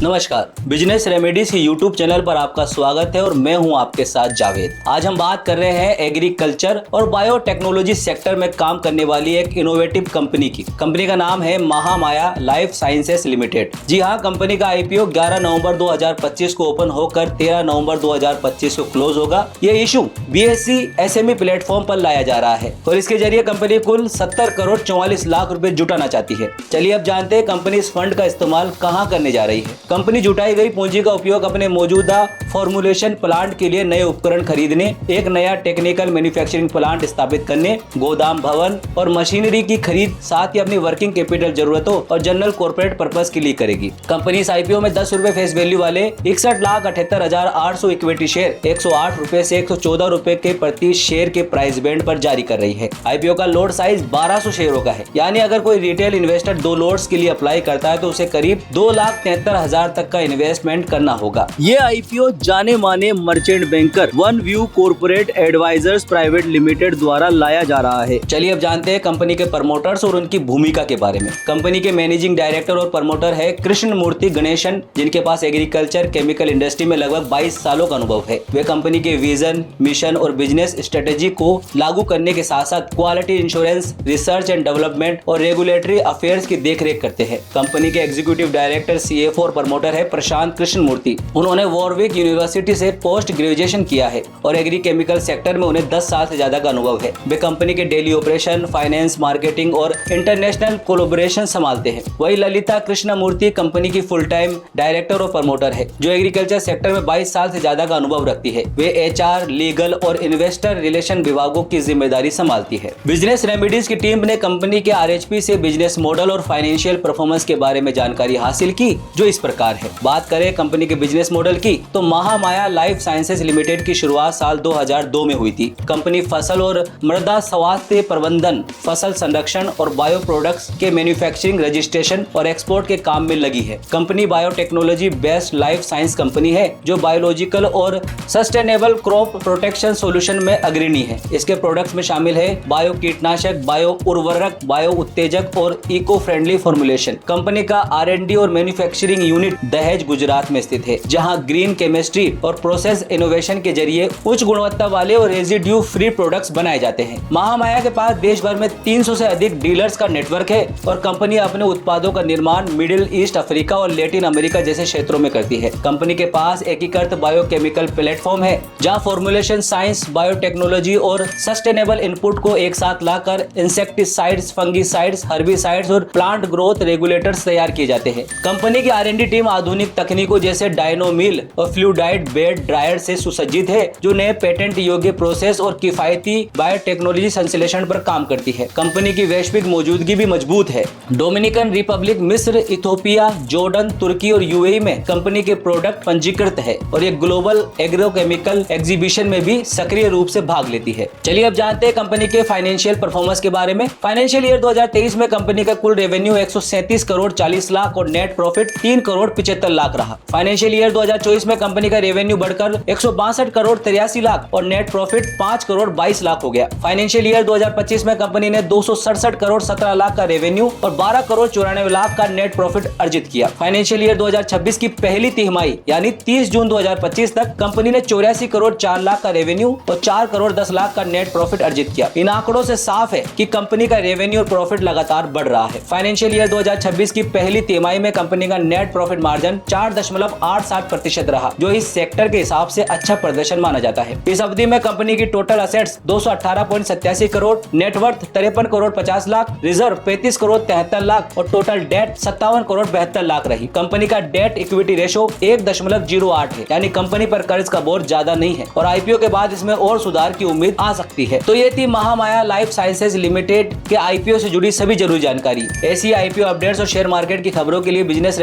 नमस्कार, business remedies के YouTube channel पर आपका स्वागत है और मैं हूं आपके साथ जावेद। आज हम बात कर रहे हैं एग्रीकल्चर और बायोटेक्नोलॉजी सेक्टर में काम करने वाली एक इनोवेटिव कंपनी की। कंपनी का नाम है महामाया लाइफ साइंसेस लिमिटेड। जी हां, कंपनी का आईपीओ 11 नवंबर 2025 को ओपन होकर 13 नवंबर 2025 को क्लोज होगा। ये इशू BSE SME प्लेटफॉर्म पर लाया जा रहा है और इसके जरिए कंपनी कुल 70 करोड़ 44 लाख रुपए जुटाना चाहती है। चलिए अब जानते हैं कंपनी इस फंड का इस्तेमाल कहां करने जा रही है। कंपनी जुटाई गई पूंजी का उपयोग अपने मौजूदा फॉर्मुलेशन प्लांट के लिए नए उपकरण खरीदने, एक नया टेक्निकल मैन्युफैक्चरिंग प्लांट स्थापित करने, गोदाम भवन और मशीनरी की खरीद, साथ ही अपनी वर्किंग कैपिटल जरूरतों और जनरल कॉर्पोरेट पर्पस के लिए करेगी। कंपनी इस आईपीओ में 10 रुपए फेस वैल्यू वाले 61,78,800 इक्विटी शेयर 108 रुपए से 114 रुपए के प्रति शेयर के प्राइस बैंड पर जारी कर रही है। आईपीओ का लोड साइज 1200 शेयरों का है, यानी अगर कोई रिटेल इन्वेस्टर 2 लोड्स के लिए अप्लाई करता है तो उसे करीब 2,73,000 तक का इन्वेस्टमेंट करना होगा। ये आईपीओ जाने माने merchant banker one view corporate advisors private limited द्वारा लाया जा रहा है। चलिए अब जानते हैं कंपनी के प्रमोटर्स और उनकी भूमिका के बारे में। कंपनी के मैनेजिंग डायरेक्टर और प्रमोटर है कृष्ण मूर्ति गणेशन, जिनके पास एग्रीकल्चर केमिकल इंडस्ट्री में लगभग 22 सालों का अनुभव है। वे कंपनी के विजन, मिशन और बिजनेस स्ट्रेटेजी को लागू करने के साथ साथ quality insurance, research and development और रेगुलेटरी अफेयर्स की देखरेख करते हैं। कंपनी के एग्जीक्यूटिव डायरेक्टर, CFO और प्रमोटर है प्रशांत कृष्ण मूर्ति। उन्होंने वॉरविक यूनिवर्सिटी से पोस्ट ग्रेजुएशन किया है और एग्री केमिकल सेक्टर में उन्हें 10 साल से ज्यादा का अनुभव है। वे कंपनी के डेली ऑपरेशन, फाइनेंस, मार्केटिंग और इंटरनेशनल कोलैबोरेशन संभालते हैं। वही ललिता कृष्ण मूर्ति कंपनी की फुल टाइम डायरेक्टर और प्रमोटर है, जो एग्रीकल्चर सेक्टर में 22 साल से ज्यादा का अनुभव रखती है। वे HR, लीगल और इन्वेस्टर रिलेशन विभागों की जिम्मेदारी संभालती है। बिजनेस रेमेडीज की टीम ने कंपनी के RHP से बिजनेस मॉडल और फाइनेंशियल परफॉर्मेंस के बारे में जानकारी हासिल की, जो इस प्रकार है। बात करें कंपनी के बिजनेस मॉडल की, तो महामाया लाइफ साइंसेस लिमिटेड की शुरुआत साल 2002 में हुई थी। कंपनी फसल और मृदा स्वास्थ्य प्रबंधन, फसल संरक्षण और बायो प्रोडक्ट्स के मैन्युफैक्चरिंग, रजिस्ट्रेशन और एक्सपोर्ट के काम में लगी है। Company biotechnology based life science company है, जो बायोलॉजिकल और सस्टेनेबल क्रॉप प्रोटेक्शन सॉल्यूशन में अग्रणी है। इसके प्रोडक्ट्स में शामिल है बायो कीटनाशक, बायो उर्वरक, बायो उत्तेजक और इको फ्रेंडली फॉर्मुलेशन। कंपनी का R&D और मैन्युफैक्चरिंग यूनिट दहेज, गुजरात में स्थित है, जहां ग्रीन केमिस्ट्री और प्रोसेस इनोवेशन के जरिए उच्च गुणवत्ता वाले और रेजिड्यू फ्री प्रोडक्ट्स बनाए जाते हैं। महामाया के पास देश भर में 300 से अधिक डीलर्स का नेटवर्क है और कंपनी अपने उत्पादों का निर्माण मिडिल ईस्ट, अफ्रीका और लैटिन अमेरिका जैसे क्षेत्रों में करती है। कंपनी के पास एकीकृत बायोकेमिकल प्लेटफॉर्म है, जहां फॉर्मुलेशन साइंस, बायोटेक्नोलॉजी और सस्टेनेबल इनपुट को एक साथ लाकर इंसेक्टिसाइड्स, फंगिसाइड्स, हर्बिसाइड्स और प्लांट ग्रोथ रेगुलेटर्स तैयार किए जाते हैं। कंपनी की R&D टीम आधुनिक तकनीकों जैसे डायनोमिल और फ्लूइडाइड बेड ड्रायर से सुसज्जित है, जो नए पेटेंट योग्य प्रोसेस और किफायती बायोटेक्नोलॉजी संश्लेषण पर काम करती है। कंपनी की वैश्विक मौजूदगी भी मजबूत है। डोमिनिकन रिपब्लिक, मिस्र, इथोपिया, जॉर्डन, तुर्की और UAE में कंपनी के प्रोडक्ट पंजीकृत है और ये ग्लोबल एग्रोकेमिकल एग्जीबिशन में भी सक्रिय रूप से भाग लेती है। चलिए अब जानते हैं कंपनी के फाइनेंशियल परफॉर्मेंस के बारे में। फाइनेंशियल ईयर 2023 में कंपनी का कुल रेवेन्यू 137 करोड़ 40 लाख और नेट प्रॉफिट 3 करोड़ 75 लाख रहा। फाइनेंशियल ईयर 2024 में कंपनी का रेवेन्यू बढ़कर 162 करोड़ 83 लाख और नेट प्रॉफिट 5 करोड़ 22 लाख हो गया। फाइनेंशियल ईयर 2025 में कंपनी ने 267 करोड़ 17 लाख का रेवेन्यू और 12 करोड़ 94 लाख का नेट प्रॉफिट अर्जित किया। फाइनेंशियल ईयर 2026 की पहली तिमाही यानी 30 जून 2025 तक कंपनी ने 84 करोड़ 4 लाख का रेवेन्यू और 4 करोड़ 10 लाख का नेट प्रॉफिट अर्जित किया। इन आंकड़ों से साफ है कि कंपनी का रेवेन्यू और प्रॉफिट लगातार बढ़ रहा है। फाइनेंशियल ईयर 2026 की पहली तिमाही में कंपनी का नेट प्रॉफिट मार्जिन 4.87% रहा, जो इस सेक्टर के हिसाब से अच्छा प्रदर्शन माना जाता है। इस अवधि में कंपनी की total assets 218.87 crore, net worth 53 crore 50 lakh, reserve 35 crore 73 lakh और टोटल डेट 57 करोड़ 72 लाख रही। कंपनी का डेट इक्विटी रेशो 1.08 है, यानी कंपनी पर कर्ज का बोझ ज्यादा नहीं है और आईपीओ के बाद इसमें और सुधार की उम्मीद आ सकती है। तो ये थी महामाया लाइफ साइंसेज लिमिटेड के आईपीओ से जुड़ी सभी जरूरी जानकारी। ऐसी आईपीओ अपडेट्स और शेयर मार्केट की खबरों के लिए बिजनेस